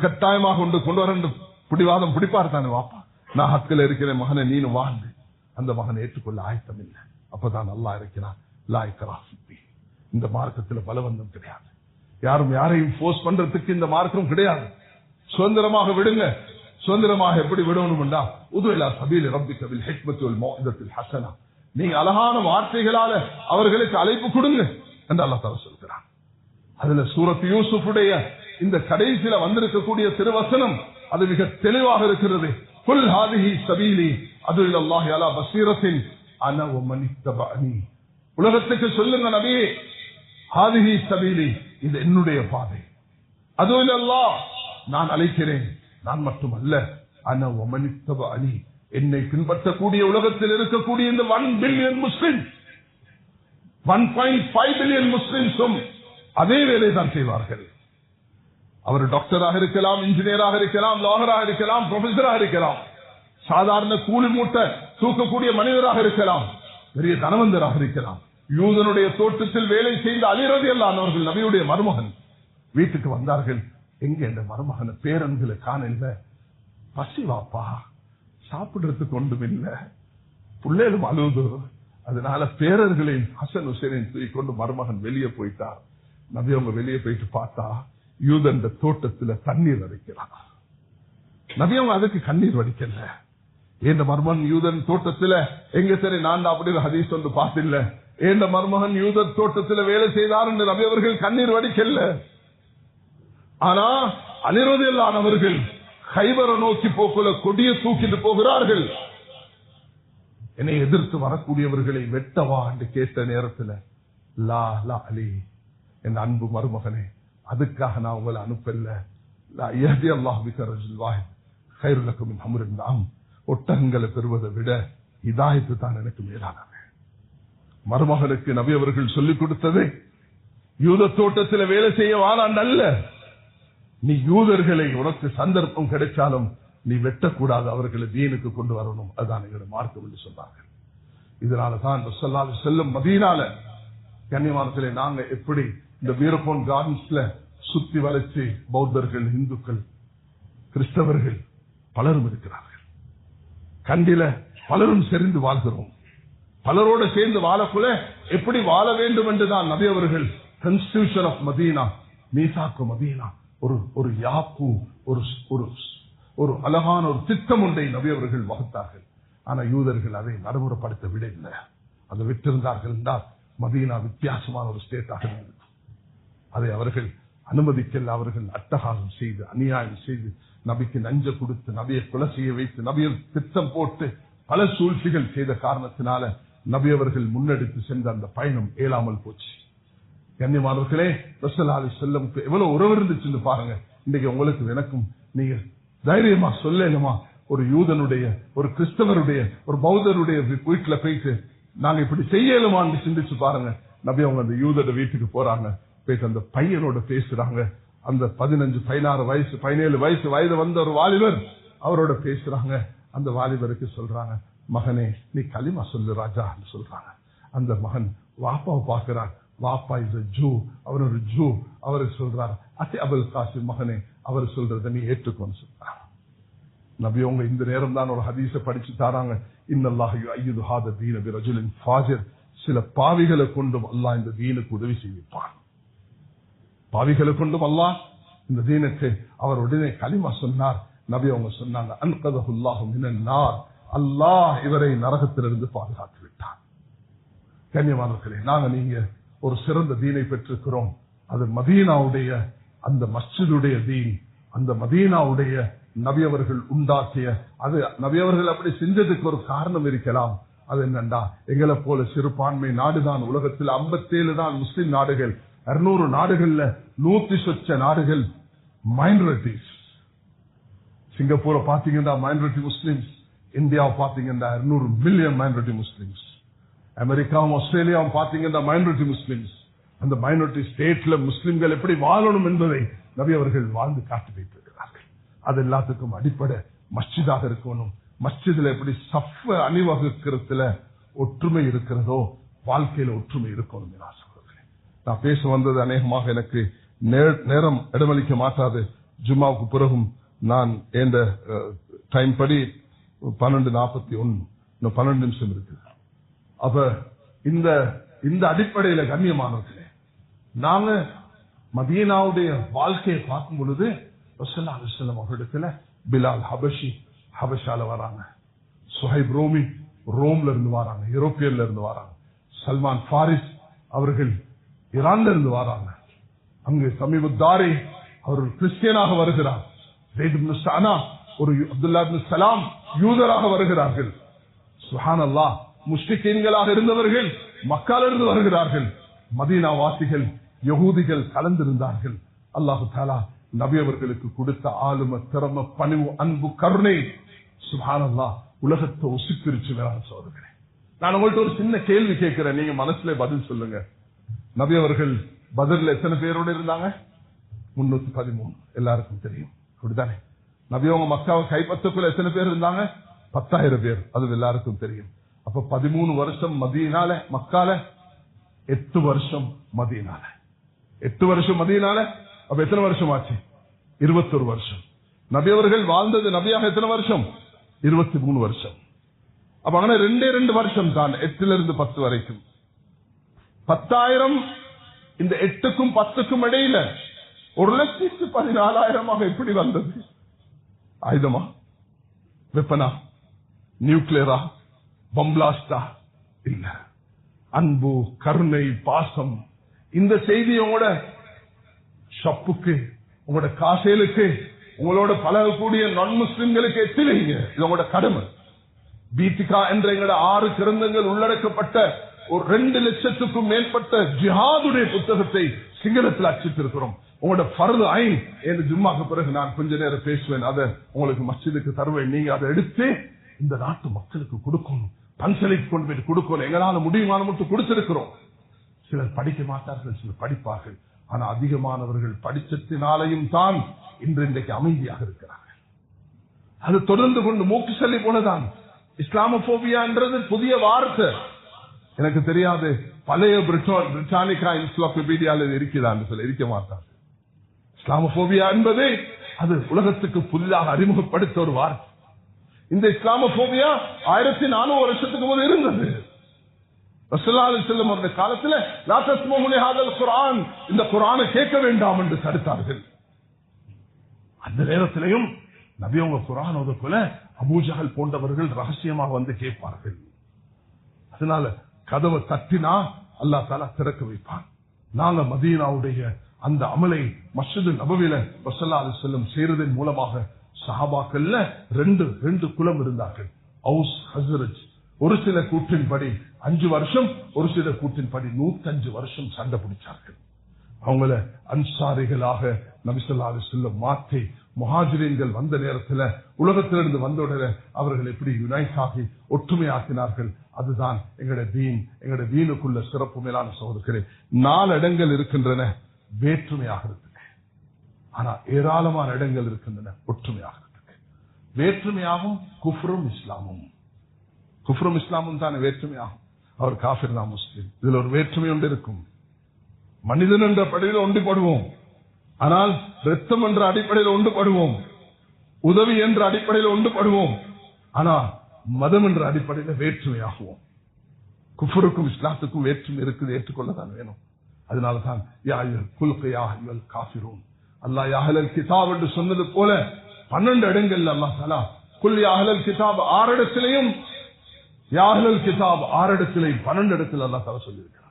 கட்டாயமாக கொண்டு வர பிடிவாதம் பிடிப்பார் தானே வாப்பா, நான் ஹக்கில் இருக்கிற மகனை நீனு வாழ்ந்து அந்த மகனை ஏற்றுக்கொள்ள ஆயத்தம் இல்லை. அப்பதான் அல்லாஹ் இருக்கிறான், லா இக்ராஹ ஃபித் தீன். இந்த மார்க்கத்தில் பலவந்தம் கிடையாது, யாரும் யாரையும் போர்ஸ் பண்றதுக்கு இந்த மார்க்கம் கிடையாது. சுதந்திரமாக விடுங்க. சுதந்திரமாக எப்படி விடணும்டா, உது இலா சபீலி ரப்பிக பில் ஹிக்மத்தி வல் மௌஇதத்தில் ஹஸனா, நீங்க அழகான வார்த்தைகளால அவர்களுக்கு அழைப்பு கொடுங்க என்று அல்லாஹ் தஆலா சொல்கிறான். அதுல சூரத் யூசுஃபுடைய இந்த கடைசியில வந்திருக்கக்கூடிய திருவசனம் அது மிக தெளிவாக இருக்கிறது. குல் ஹாதிஹி சபீலி அது இலல்லாஹி அலா பஸீரத்தின் அன வ மன் இத்தபஅனி. உலகத்துக்கு சொல்லுங்க நபியே, ஹாதிஹி சபீலி, இது என்னுடைய பாதை, அது இலல்லாஹ், நான் அழைக்கிறேன், நான் மட்டுமல்ல, அன வ மன் இத்தபஅனி, என்னை பின்பற்றக்கூடிய உலகத்தில் இருக்கக்கூடிய இந்த 1 பில்லியன் முஸ்லிம், 1.5 பில்லியன் முஸ்லிம்ஸும் அதே வேலை தான் செய்வார்கள். அவர் டாக்டராக இருக்கலாம், இன்ஜினியராக இருக்கலாம், லாயராக இருக்கலாம், ப்ரொஃபஸராக இருக்கலாம், சாதாரண கூலி மூட்டை தூக்கக்கூடிய மனிதராக இருக்கலாம், பெரிய தனவந்தராக இருக்கலாம். யூதனுடைய தோட்டத்தில் வேலை செய்த அலி ரலியல்லாஹு அன்ஹு நபியுடைய மருமகன் வீட்டுக்கு வந்தார்கள். எங்க இந்த மருமகனை பேரன்களை காணல, பசி வாப்பா, சாப்பிடுறதுக்கு ஒன்றும் இல்ல, பிள்ளைகளும் அழுது, அதனால பேரர்களை ஹசன் ஹுசைனையும் தூக்கி கொண்டு மருமகன் வெளியே போயிட்டார். நபி அவங்க வெளியே போயிட்டு பார்த்தா யூதன் தோட்டத்துல தண்ணீர் வடிக்கிறார். நபி அவங்க அதுக்கு கண்ணீர் வடிக்கல. ஏந்த மருமகன் யூதன் தோட்டத்துல எங்க சரி நான் அப்படி ஹதீஸ் ஒன்று பார்த்தில்ல, ஏந்த மருமகன் யூதன் தோட்டத்துல வேலை செய்தார் என்று நபி அவர்கள் கண்ணீர் வடிக்கல. ஆனா அலி ரலியல்லாஹு அவர்கள் கைபரை நோக்கி போக்குள்ள கொடிய தூக்கிட்டு போகிறார்கள். என்னை எதிர்த்து வரக்கூடியவர்களை வெட்டவா என்று கேட்ட நேரத்தில், லா லா அலி, என் அன்பு மருமகனே, அதுக்காக நான் உங்களை அனுப்பல, ஒட்டகங்களை பெறுவதை விட இதாயத்து தான் எனக்கு மேலானது. மருமகனுக்கு நபி அவர்கள் சொல்லிக் கொடுத்தது யூத தோட்டத்தில் வேலை செய்ய வாழான் அல்ல, நீ யூதர்களை உனக்கு சந்தர்ப்பம் கிடைச்சாலும் நீ வெட்டக்கூடாது, அவர்களை தீனுக்கு கொண்டு வரணும், அதுதான் எங்களுடைய மார்க்கம் என்று சொன்னார்கள். இதனாலதான் ஸல்லல்லாஹு அலைஹி வஸல்லம் மதீனால கண்ணியமானத்திலே நாங்க எப்படி இந்த வீரப்போன் கார்டன்ஸ்ல சுத்தி வளைச்சு பௌத்தர்கள், இந்துக்கள், கிறிஸ்தவர்கள் பலரும் இருக்கிறார்கள். கண்டில பலரும் சேர்ந்து வாழ்கிறோம். பலரோட சேர்ந்து வாழக்குள்ள எப்படி வாழ வேண்டும் என்றுதான் நபி அவர்கள் கான்ஸ்டிடியூஷன் ஆஃப் மதீனா, மீசாக்கு மதீனா, ஒரு யாப்பு, ஒரு அழகான ஒரு திட்டம் ஒன்றை நபி அவர்கள் வகுத்தார்கள். ஆனா யூதர்கள் அதை நடைமுறைப்படுத்த விட இல்லை. அதை விட்டிருந்தார்கள் என்றால் மதீனா வித்தியாசமான ஒரு ஸ்டேட்டாக இருந்தது. அதை அவர்கள் அனுமதிக்கல. அவர்கள் அட்டகாசம் செய்து, அநியாயம் செய்து, நபிக்கு நஞ்ச கொடுத்து, நபியை கொலை செய்ய வைத்து, நபியை திட்டம் போட்டு பல சூழ்ச்சிகள் செய்த காரணத்தினால நபி அவர்கள் முன்னெடுத்து சென்ற அந்த பயணம் ஏலாமல் போச்சு. கண்ணியமானவர்களே, ஸல்லல்லாஹு அலைஹி வஸல்லம் எவ்வளவு உறவு இருந்துச்சுன்னு பாருங்க. இன்னைக்கு உங்களுக்கு எனக்கும் நீங்க தைரியமா சொல்லணுமா, ஒரு யூதனுடைய, ஒரு கிறிஸ்தவருடைய, ஒரு பௌத்தருடைய வீட்டுல போயிட்டு நாங்க இப்படி செய்யலுமான்னு சிந்திச்சு பாருங்க. நபி அவங்க அந்த யூதோட வீட்டுக்கு போறாங்க, போயிட்டு அந்த பையனோட பேசுறாங்க. அந்த 15, 16 வயசு, 17 வயது வந்த ஒரு வாலிபர் அவரோட பேசுறாங்க. அந்த வாலிபருக்கு சொல்றாங்க, மகனே நீ களிமா சொல்லு ராஜா சொல்றாங்க. அந்த மகன் வாப்பாவை பார்க்கிறார். வாப்பா இஸ் a Jew, அவர் ஒரு ஜூ. அவரு சொல்றார், அத்தி அபுல் காசிம் மகனே, அவர் சொல்றத நீ ஏற்றுக்கொண்டு சொல்றாங்க. நபி அவங்க இந்த நேரம் தான் ஒரு ஹதீஸை படிச்சு தாராங்க, இன்னல்லாஹு யுஅய்யிது ஹாத தீன பிரஜுலின் ஃபாஜிர், சில பாவிகளை கொண்டும் அல்லாஹ் இந்த தீனுக்கு உதவி செய்வான். பாவிகளை கொண்டும் அல்லாஹ் இந்த தீனுக்கு அவர் உடனே கலிமா சொன்னார். நபி அவங்க சொன்னாங்க, அன்கதஹுல்லாஹு மினன் நார், அல்லாஹ் இவரை நரகத்திலிருந்து பாதுகாத்து விட்டார். கண்ணியமானவர்களே, நாங்க நீங்க ஒரு சிறந்த தீனை பெற்றிருக்கிறோம். அது மதீனாவுடைய அந்த மஸ்ஜிதுடைய தீன், அந்த மதீனாவுடைய நபி அவர்கள் உண்டாக்கிய, அது நபி அவர்கள் அப்படி செஞ்சதுக்கு ஒரு காரணம் இருக்கலாம். அது என்னண்டா, எங்களை போல சிறுபான்மை நாடுதான் உலகத்தில் 57 தான் முஸ்லிம் நாடுகள், 200 நாடுகள்ல 100 சொச்ச நாடுகள் மைனாரிட்டிஸ். சிங்கப்பூரை பாத்தீங்கன்னா மைனாரிட்டி முஸ்லிம்ஸ், இந்தியாவை பாத்தீங்கன்னா 200 மில்லியன் மைனாரிட்டி முஸ்லிம்ஸ், அமெரிக்காவும் ஆஸ்திரேலியாவும் பாத்தீங்கன்னா மைனாரிட்டி முஸ்லிம்ஸ். அந்த மைனாரிட்டி ஸ்டேட்ல முஸ்லிம்கள் எப்படி வாழணும் என்பதை நபி அவர்கள் வாழ்ந்து காட்டி வைத்திருக்கிறார்கள். அது எல்லாத்துக்கும் அடிப்படை மஸ்ஜிதாக இருக்கணும். மஸ்ஜிதுல எப்படி சஃப் அணிவகுக்கிறதுல ஒற்றுமை இருக்கிறதோ வாழ்க்கையில ஒற்றுமை இருக்கணும். நான் பேச வந்தது அநேகமாக எனக்கு நேரம் இடமளிக்க மாட்டாது. ஜும்மாவுக்கு பிறகும் நான் எந்த டைம் படி 12:41 இன்னும் 12 நிமிஷம் இருக்கு. அப்ப இந்த அடிப்படையில கண்ணியமானவர்களே, நாங்க மதீனாவுடைய வாழ்க்கையை பார்க்கும் பொழுது ரசூலுல்லாஹி ஸல்லல்லாஹு அலைஹி வஸல்லம் அவர்களிடத்துல பிலால் ஹபஷி ஹபஷால வராங்க, சுஹைப் ரோமி ரோம்ல இருந்து வராங்க, யூரோப்பியன்ல இருந்து வராங்க, சல்மான் பாரிஸ் அவர்கள் ஈரான்ல இருந்து வராங்க, அங்கு சமீபத்தாரி அவர்கள் கிறிஸ்டியனாக வருகிறார், ஜெயித் இப்னு சனா ஒரு அப்துல்லா இப்னு சலாம் யூதராக வருகிறார்கள். சுப்ஹானல்லாஹ், முஷ்ரிக்கீன்களாக இருந்தவர்கள் மக்கால இருந்து வருகிறார்கள். மதீனா வாசிகள் யகூதிகள் கலந்திருந்தார்கள். அல்லாஹு தஆலா நபி அவர்களுக்கு கொடுத்த ஆளும திறம பணிவு அன்பு கருணை சுப்ஹானல்லாஹ் உலகத்தை உசுப்பிரிச்சு வேறான சோதனை. நான் உங்கள்ட்ட ஒரு சின்ன கேள்வி கேட்கிறேன், நீங்க மனசுல பதில் சொல்லுங்க. நபி அவர்கள் பத்ர்ல எத்தனை பேரோட இருந்தாங்க? 313. எல்லாருக்கும் தெரியும், அப்படித்தானே? நபி அவங்க மக்காவை கைப்பற்றக்குள்ள எத்தனை பேர் இருந்தாங்க? 10,000 பேர். அது எல்லாருக்கும் தெரியும். அப்ப 13 வருஷம் மதீனால, மக்கால 8 வருஷம் மதீனால, 8 வருஷம் மதீனால. அப்ப எத்தனை வருஷம் ஆச்சு? 21 வருஷம். நபி அவர்கள் வாழ்ந்தது நபியாக எத்தனை வருஷம்? 23 வருஷம். அப்ப ஆனா 2 வருஷம் தான், 8ல இருந்து 10 வரைக்கும். 10,000 இந்த 8க்கும் 10க்கும் இடையில 1,14,000 எப்படி வந்தது? ஆயுதமா, வெப்பனா, நியூக்ளியரா, பம்பிளாஸ்டா? இல்ல, அன்பு கருணை பாசம். இந்த செய்தியோட ஷப்புக்கு, உங்களோட காசேலுக்கு, உங்களோட பழகக்கூடிய நான் முஸ்லிம்களுக்கு எத்திலைங்க. இது உங்களோட கடமை. பீத்திகா என்ற எங்களோட 6 கிரந்தங்கள் உள்ளடக்கப்பட்ட ஒரு 2 லட்சத்துக்கும் மேற்பட்ட ஜிஹாதுடைய புத்தகத்தை சிங்களத்தில் அச்சிட்டிருக்கிறோம். உங்களோட ஃபர்து ஐன் என்று ஜும்மாக்கு பிறகு நான் கொஞ்ச நேரம் பேசுவேன், அதை உங்களுக்கு மஸ்ஜிதுக்கு தருவேன். நீங்க அதை எடுத்து இந்த நாட்டு மக்களுக்கு கொடுக்கணும், பன்சலைக்கு கொண்டு போய் கொடுக்கணும். எங்களால முடியுமான மட்டும் கொடுத்திருக்கிறோம். சிலர் படிக்க மாட்டார்கள், சிலர் படிப்பார்கள். ஆனா அதிகமானவர்கள் படிச்சத்தினாலையும் தான் இன்றைக்கு அமைதியாக இருக்கிறார்கள். அது தொடர்ந்து கொண்டு மூக்கு சொல்லி போனதான். இஸ்லாமோபியா என்றது புதிய வார்த்தை, எனக்கு தெரியாது. பழைய பிரிட்டானிக்கா என்சைக்ளோபீடியால இருக்குதான்னு சொல்ல இருக்க மாட்டார்கள். இஸ்லாமோபியா என்பது அது உலகத்துக்கு புதிதாக அறிமுகப்படுத்த ஒரு வார்த்தை. இந்த இஸ்லாமோபியா 1400 வருஷத்துக்கு முதல் இருந்தது. ரசூலுல்லாஹி ஸல்லல்லாஹு அலைஹி வஸல்லம் அவருடைய காலத்தில் லா தஸ்மஉ லிஹாதல் குர்ஆன், இந்த குர்ஆனை கேட்க வேண்டாம் என்று தடுத்தார்கள். அந்த நேரத்திலையும் நபி அவங்க குர்ஆன் ஓதக்குள்ள அபூஜஹல் போன்றவர்கள் ரகசியமாக வந்து கேட்பார்கள். அதனால கதவை தட்டினா அல்லாஹ் தஆலா திறக்க வைப்பான். நாங்க மதீனாவுடைய அந்த அமலை மஸ்ஜிது நபவியில ரசூலுல்லாஹி அலைஹி வஸல்லம் செய்யறதன் மூலமாக சஹாபாக்கள்ல 2 குலம் இருந்தார்கள், அவுஸ் ஹஸ்ரஜ். ஒரு சில கூற்றின்படி 5 வருஷம், ஒரு சில கூற்றின்படி 105 வருஷம் சண்டை பிடிச்சார்கள். அவங்கள அன்சாரிகளாக நபி ஸல்லல்லாஹு அலைஹி வஸல்லம் மாற்றி முஹாஜிரீன்கள் வந்த நேரத்தில் உலகத்திலிருந்து வந்தவுடனே அவர்கள் எப்படி யுனைட் ஆகி ஒற்றுமையாக்கினார்கள். அதுதான் எங்களுடைய தீன், எங்களுடைய தீனுக்குள்ள சிறப்பு. மேலான சகோதரர்களே, 4 இடங்கள் இருக்கின்றன வேற்றுமையாக இருக்கு. ஆனா ஏராளமான இடங்கள் இருக்கின்றன ஒற்றுமையாக இருக்கு. வேற்றுமையாகும் குஃப்ரும் இஸ்லாமும். குஃப்ரும் இஸ்லாமும் தான் வேற்றுமையாகும். அவர் காஃபிர் தான் முஸ்லிம். இதுல ஒரு வேற்றுமை ஒன்று இருக்கும். மனிதன் என்ற அடிப்படையில் ஒன்றுபடுவோம், ஆனால் ரத்தம் என்ற அடிப்படையில் ஒன்றுபடுவோம், உதவி என்ற அடிப்படையில் ஒன்றுபடுவோம். ஆனா மதம் என்ற அடிப்படையில் வேற்றுமையாகுவோம். குஃபருக்கும் இஸ்லாத்துக்கும் வேற்றுமை இருக்குது, ஏற்றுக்கொள்ளத்தான் வேணும். அதனாலதான் காஃபிரூன், அல்லாஹ் யா அஹ்லல் கிதாப் என்று சொன்னது போல 12 இடங்கள்ல அல்லாஹ் தஆலா குல் யா அஹ்லல் கிதாப் 6 இடத்திலையும் யா அஹ்லல் கிதாப் 6 இடத்திலையும் 12 இடத்துல அல்லாஹ் தஆலா சொல்லியிருக்கிறார்.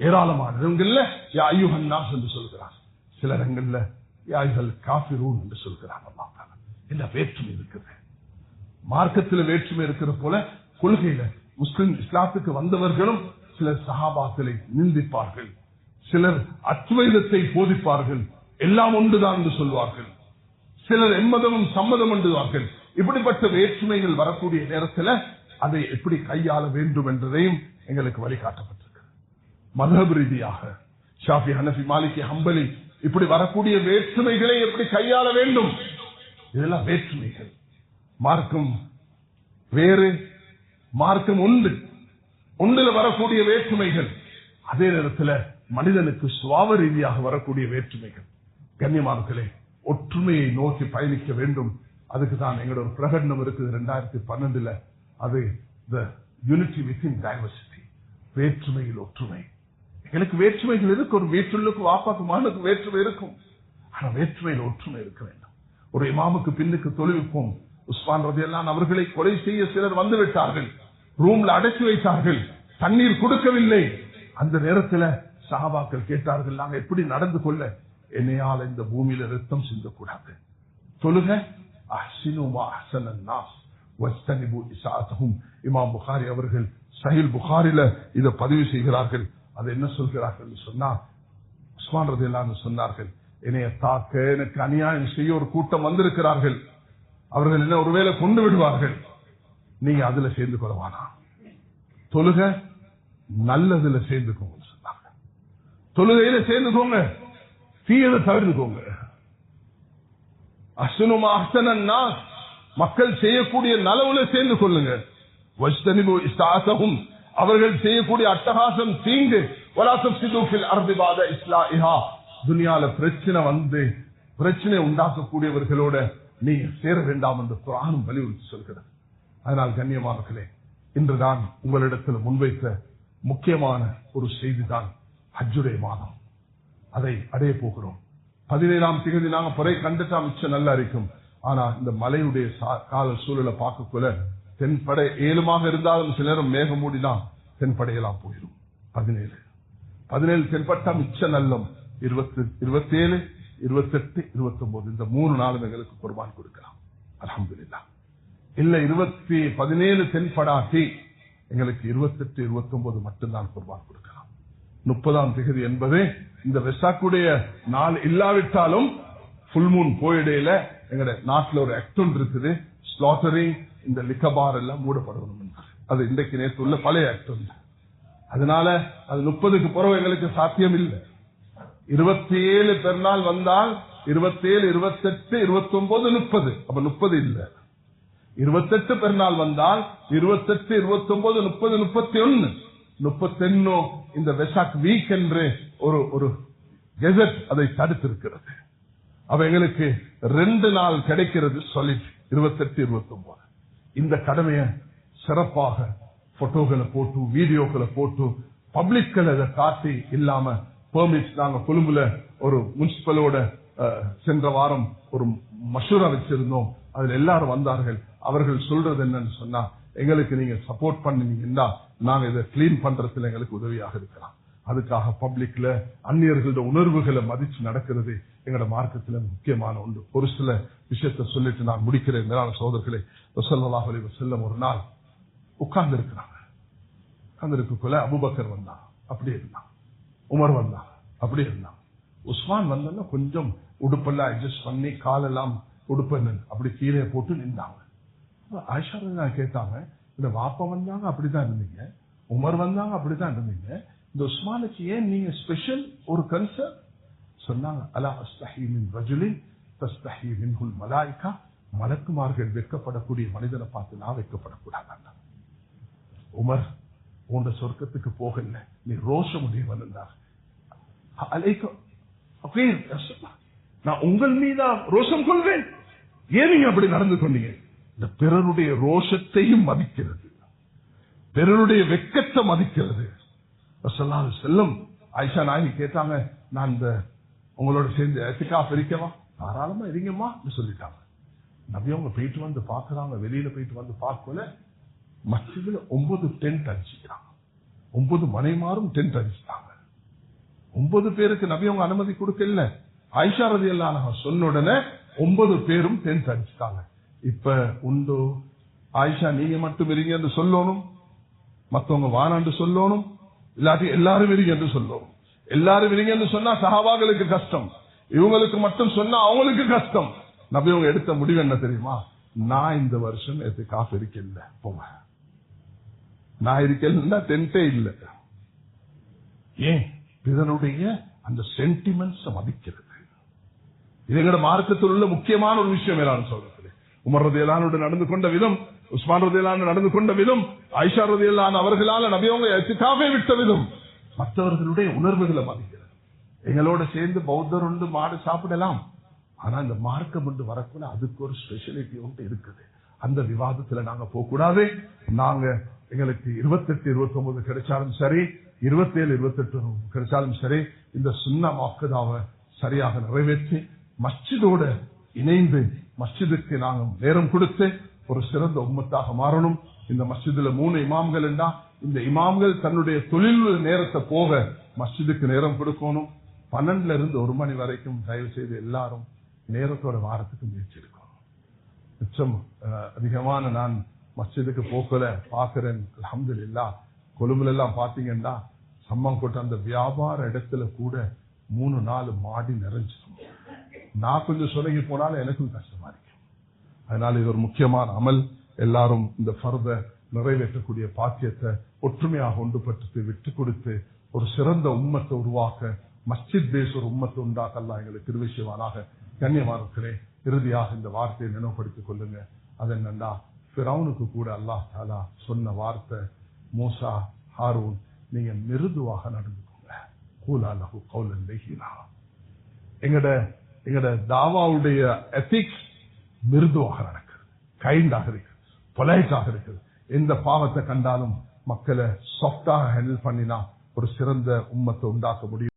ஏராளமான இடங்கள்ல யா அய்யுஹன் நாஸ் என்று சொல்கிறார். சில இடங்கள்ல யா அய்யுஹல் காஃபிரூன் என்று சொல்கிறார். அல்லாஹ் தஆலா என்ன வேற்றுமை இருக்குது. மார்க்கத்தில் வேற்றுமை இருக்கிற போல கொள்கையில முஸ்லிம் இஸ்லாத்துக்கு வந்தவர்களும் சிலர் சஹாபாக்களை நிந்திப்பார்கள், சிலர் அத்வைதத்தை போதிப்பார்கள், எல்லாம் ஒன்றுதான் என்று சொல்வார்கள், சிலர் எம்மதமும் சம்மதம் என்றுவார்கள். இப்படிப்பட்ட வேற்றுமைகள் வரக்கூடிய நேரத்தில் அதை எப்படி கையாள வேண்டும் என்றதையும் எங்களுக்கு வழிகாட்டப்பட்டிருக்கு. மذஹப் ரீதியாக ஷாஃபி, ஹனஃபி, மாலிகி, ஹம்பலி இப்படி வரக்கூடிய வேற்றுமைகளை எப்படி கையாள வேண்டும், இதெல்லாம் வேற்றுமைகள். மார்க்கம் வேறு, மார்க்கம் ஒன்று, ஒன்றில் வரக்கூடிய வேற்றுமைகள். அதே நேரத்தில் மனிதனுக்கு சுவாவ ரீதியாக வரக்கூடிய வேற்றுமைகள். கண்ணியமானவர்களே, ஒற்றுமையை நோக்கி பயணிக்க வேண்டும். அதுக்கு தான் எங்களோட ஒரு பிரகடனம் இருக்குது 2012. அது the unity within diversity, வேற்றுமையில் ஒற்றுமை. எங்களுக்கு வேற்றுமைகள் இருக்கு. ஒரு வீட்டுள்ளுக்கு வாப்பாக்கு மகனுக்கு வேற்றுமை இருக்கும். ஆனா வேற்றுமையில் ஒற்றுமை இருக்க வேண்டும். ஒரு இமாமுக்கு பின்னுக்கு தொழுவிப்போம். உஸ்மான் ரலியல்லாஹு அவர்களை கொலை செய்ய சிலர் வந்து விட்டார்கள், ரூம்ல அடைச்சு வைத்தார்கள், தண்ணீர் கொடுக்கவில்லை. அந்த நேரத்தில் சஹாபாக்கள் கேட்டார்கள், நாங்க எப்படி நடந்து கொள்ள? என்னையால் இந்த பூமியில ரத்தம் சிந்தக்கூடாது. தொழுக அஹ்சினு மா அஹ்ஸனன் நாஸ் வஸ்தனிபு இஸாஅத்தஹும். இமாம் புகாரி அவர்கள் சஹீஹ் புகாரில இதை பதிவு செய்கிறார்கள். அது என்ன சொல்கிறார்கள் சொன்னா, உஸ்மான் ரலியல்லாஹு சொன்னார்கள், என்னைய தாக்க எனக்கு அநியாயம் செய்ய ஒரு கூட்டம் வந்திருக்கிறார்கள், அவர்கள் என்ன ஒருவேளை கொண்டு விடுவார்கள், நீங்க அதுல சேர்ந்து கொள்ளவானா, தொழுக நல்லதுல சேர்ந்துக்கோங்க சொன்னாங்க. தொழுகையில சேர்ந்துக்கோங்க, தீயதை தவிர்த்துக்கோங்க. அஹ்ஸனுமா அஹ்ஸனன் நாஸ், மக்கள் செய்யக்கூடிய நலவுல சேர்ந்து கொள்ளுங்க. வஸ்தனிபு இஸாஅத்தஹும், அவர்கள் செய்யக்கூடிய அட்டகாசம், தீங்கு, வலா துஃப்ஸிது ஃபில் அர்தி பஅத இஸ்லாஹா, துனியால பிரச்சனை வந்து பிரச்சனை உண்டாக்கக்கூடியவர்களோட நீங்க சேர வேண்டாம் என்று குர்ஆனும் வலியுறுத்தி சொல்கிறது. அதனால் கண்ணியமானவர்களே, இன்றுதான் உங்களிடத்தில் முன்வைத்த முக்கியமான ஒரு செய்திதான் ஹஜ்ஜுடைய மாதம். அதை அடைய போகிறோம். 17ஆம் தேதி நாங்க பிறை கண்டுட்டா மிச்சம் நல்லா இருக்கும். ஆனா இந்த மலையுடைய கால சூழலை பார்க்கக்குள்ள தென்படை ஏழுமாக இருந்தாலும் சில நேரம் மேகம் மூடிதான் தென்படையெல்லாம் போயிடும். 17 தென்பட்டா மிச்சம் நல்லம். 27, 28, 29 இந்த 3 நாளும் எங்களுக்கு குர்பான் கொடுக்கலாம். அல்ஹம்துலில்லாஹ். இல்ல 17 தென்படாட்டி எங்களுக்கு 28, 29 மட்டும்தான் குர்பான் கொடுக்கலாம். 30ஆம் தேதி என்பது இந்த வெசாக்குடைய நாள் இல்லாவிட்டாலும் ஃபுல் மூன் போயிடையில எங்க நாட்டில் ஒரு ஆக்ட் ஒன்று இருக்குது, ஸ்லாட்டரிங் இந்த லிக்கபார் எல்லாம் மூடப்படணும். அது இன்றைக்கு நேற்று உள்ள பழைய ஆக்ட் ஒன்று. அதனால அது 30க்கு பிறகு எங்களுக்கு சாத்தியம் இல்லை. 27 பெருநாள் வந்தால் 27, 28, 29, 30. அப்ப 30 இல்ல. 28 பெருநாள் வந்தால் 28, 29, 30, 31, 31 இந்த வெசாக் வீக் என்று ஒரு கெசட் அதை தடுத்திருக்கிறது. அவ எங்களுக்கு 2 நாள் கிடைக்கிறது சொல்லிட்டு 28, 29. இந்த கடமையை சிறப்பாக போட்டோகளை போட்டு வீடியோக்களை போட்டு பப்ளிக்கள் அதை காட்டி இல்லாம பெர்மிட் நாங்க கொழும்புல ஒரு முனிசிபலோட சென்ற வாரம் ஒரு மஷூரா வச்சிருந்தோம். அதுல எல்லாரும் வந்தார்கள். அவர்கள் சொல்றது என்னன்னு சொன்னா, எங்களுக்கு நீங்க சப்போர்ட் பண்ணீங்கன்னா நாங்க இதை கிளீன் பண்றதுல எங்களுக்கு உதவியாக இருக்கலாம். அதுக்காக பப்ளிக்ல அந்நியர்களோட உணர்வுகளை மதிச்சு நடக்கிறது எங்களோட மார்க்கத்துல முக்கியமான ஒன்று. ஒரு சில விஷயத்த சொல்லிட்டு நான் முடிக்கிறேன். மேலான சகோதரர்களே, ஸல்லல்லாஹு அலைஹி வஸல்லம் ஒரு நாள் உட்கார்ந்து இருக்கிறாங்க. உட்கார்ந்து இருக்கக்குள்ள அபூபக்கர் வந்தான், அப்படியே இருந்தான். உமர் வந்தான், அப்படியே இருந்தான். உஸ்மான் வந்தா கொஞ்சம் உடுப்பெல்லாம் அட்ஜஸ்ட் பண்ணி காலெல்லாம் உடுப்பு அப்படி கீழே போட்டு நின்றாங்க. ஆயிஷா கேட்டாங்க, இந்த வாப்பா வந்தாங்க அப்படிதான் இருந்தீங்க, உமர் வந்தாங்க அப்படிதான் இருந்தீங்க, இந்த உஸ்மானுக்கு ஏன் நீங்க ஸ்பெஷல் ஒரு கன்சர்ன் சொன்னாங்க? அலா அஸ்தஹி மின் ரஜுலின் தஸ்தஹி மின்ஹுல் மலாயிகா, மலக்குமார்கள் வெட்கப்படக்கூடிய மனிதனை பார்த்து நான் வெட்கப்படக்கூடாது. உமர் உண்ட சொர்க்கத்துக்கு போகல, நீ ரோஷம் உடையவன் என்றார். நான் உங்கள் மீதா ரோஷம் கொள்வேன், ஏன் நீங்க அப்படி நடந்து கொண்டீங்க? இந்த பிறருடைய ரோஷத்தையும் மதிக்கிறது, பிறருடைய வெட்கத்தை மதிக்கிறது. செல்லும் ஆயிஷா நாயகி கேட்டாங்க, நான் இந்த உங்களோட சேர்ந்து எத்திகாஃப் இருக்கவா? தாராளமா இருங்கம்மா சொல்லிட்டாங்க. நபி அவங்க போயிட்டு வந்து பாக்குறாங்க. வெளியில போயிட்டு வந்து பார்க்கல, மஸ்ஜிதுல 9 டென்ட் அடிச்சுக்கிறாங்க. 9 மனைமாரும் டென்ட் அடிச்சுட்டாங்க. 9 பேருக்கு நபி அவங்க அனுமதி கொடுக்கல. ஆயிஷா ரலியல்லாஹு அன்ஹா சொன்ன உடனே 9 பேரும் டென்ட் அடிச்சுட்டாங்க. இப்ப உண்டு ஆயிஷா நீங்க மட்டும் இருங்க என்று சொல்லணும், மத்தவங்க வானாண்டு சொல்லணும், இல்லாட்டி எல்லாரும் இருங்க என்று சொல்லணும். எல்லாரும் இருங்க என்று சொன்னா சஹாபாக்களுக்கு கஷ்டம், இவங்களுக்கு மட்டும் சொன்னா அவங்களுக்கு கஷ்டம். நபி அவங்க எடுத்த முடிவு என்ன தெரியுமா? நான் இந்த வருஷம் எத்திகாஃப் இருக்கல, போங்க. நான் இருக்கல, டென்ட்டே இல்லை. ஏன்? இதனுடைய அந்த சென்டிமெண்ட்ஸ் மதிக்கிறது. இதோட மார்க்கத்தில் உள்ள முக்கியமான ஒரு விஷயம் எல்லாம் சொல்றது. உமர் ரலியல்லாஹு நடந்து கொண்ட விதம், உஸ்மான் ரலியல்லாஹு நடந்து கொண்ட விதம், ஆயிஷா ரலியல்லாஹு அவர்களால் நபி அவங்க இத்திகாஃபை விட்ட விதம், மற்றவர்களுடைய உணர்வுகளை மதிக்கிறது. எங்களோட சேர்ந்து பௌத்தர் உண்டு மாடு சாப்பிடலாம், ஆனா இந்த மார்க்கம் உண்டு வரக்குள்ள அதுக்கு ஒரு ஸ்பெஷாலிட்டி ஒன்று இருக்குது. அந்த விவாதத்துல நாங்க போக கூடாது. நாங்க எங்களுக்கு 28, 29 கிடைச்சாலும் சரி, 27, 28 கிடைச்சாலும் சரி, இந்த சுன்னா மக்தாவை சரியாக நிறைவேற்றி மஸ்ஜிதோட இணைந்து மஸ்ஜிதுக்கு நாங்கள் நேரம் கொடுத்து ஒரு சிறந்த உம்மத்தாக மாறணும். இந்த மஸ்ஜிதுல 3 இமாம்கள் என்றா இந்த இமாம்கள் தன்னுடைய தொழில் நேரத்தை போக மஸ்ஜிதுக்கு நேரம் கொடுக்கணும். 12 இருந்து 1 மணி வரைக்கும் தயவு செய்து எல்லாரும் நேரத்தோட வாரத்துக்கு முயற்சி எடுக்கணும். மிச்சம் அதிகமான நான் மஸ்ஜிதுக்கு போக்கல பாக்குறேன். அல்ஹம்துலில்லாஹ் கொழும்புல எல்லாம் பாத்தீங்கன்னா சம்மங்கோட்டை அந்த வியாபார இடத்துல கூட 3-4 மாடி நிறைஞ்சிடும். நான் கொஞ்சம் சொலகி போனாலும் எனக்கும் கஷ்டமா இருக்கு. அதனால இது ஒரு முக்கியமான அமல். எல்லாரும் இந்த ஃபர்த நிறைவேற்றக்கூடிய பாக்கியத்தை ஒற்றுமையாக ஒன்றுபட்டு விட்டு கொடுத்து ஒரு சிறந்த உம்மத்தை உருவாக்க, மஸ்ஜித் பேஸ் ஒரு உம்மத்தை உண்டாக்கல்லாம் எங்களுக்கு திருவிஷயவானாக. கண்ணியமானே, இறுதியாக இந்த வார்த்தையை நினைவுபடுத்திக் கொள்ளுங்க. அது என்னன்னா, ஃபிரௌனுக்கு கூட அல்லாஹ் தஆலா சொன்ன வார்த்தை, மூசா, ஹாரூன், நீங்க மிருதுவாக நடந்துக்கோங்க. கூலா லஹு கௌலன் லஹீனா. எங்கட தாவாவுடைய எத்திக்ஸ் மிருதுவாக நடக்கிறது, கைண்டாக இருக்குது, பொலைட்டாக இருக்குது. எந்த பாவத்தை கண்டாலும் மக்களை சாஃப்டாக ஹேண்டில் பண்ணினா ஒரு சிறந்த உம்மத்தை உண்டாக்க முடியும்.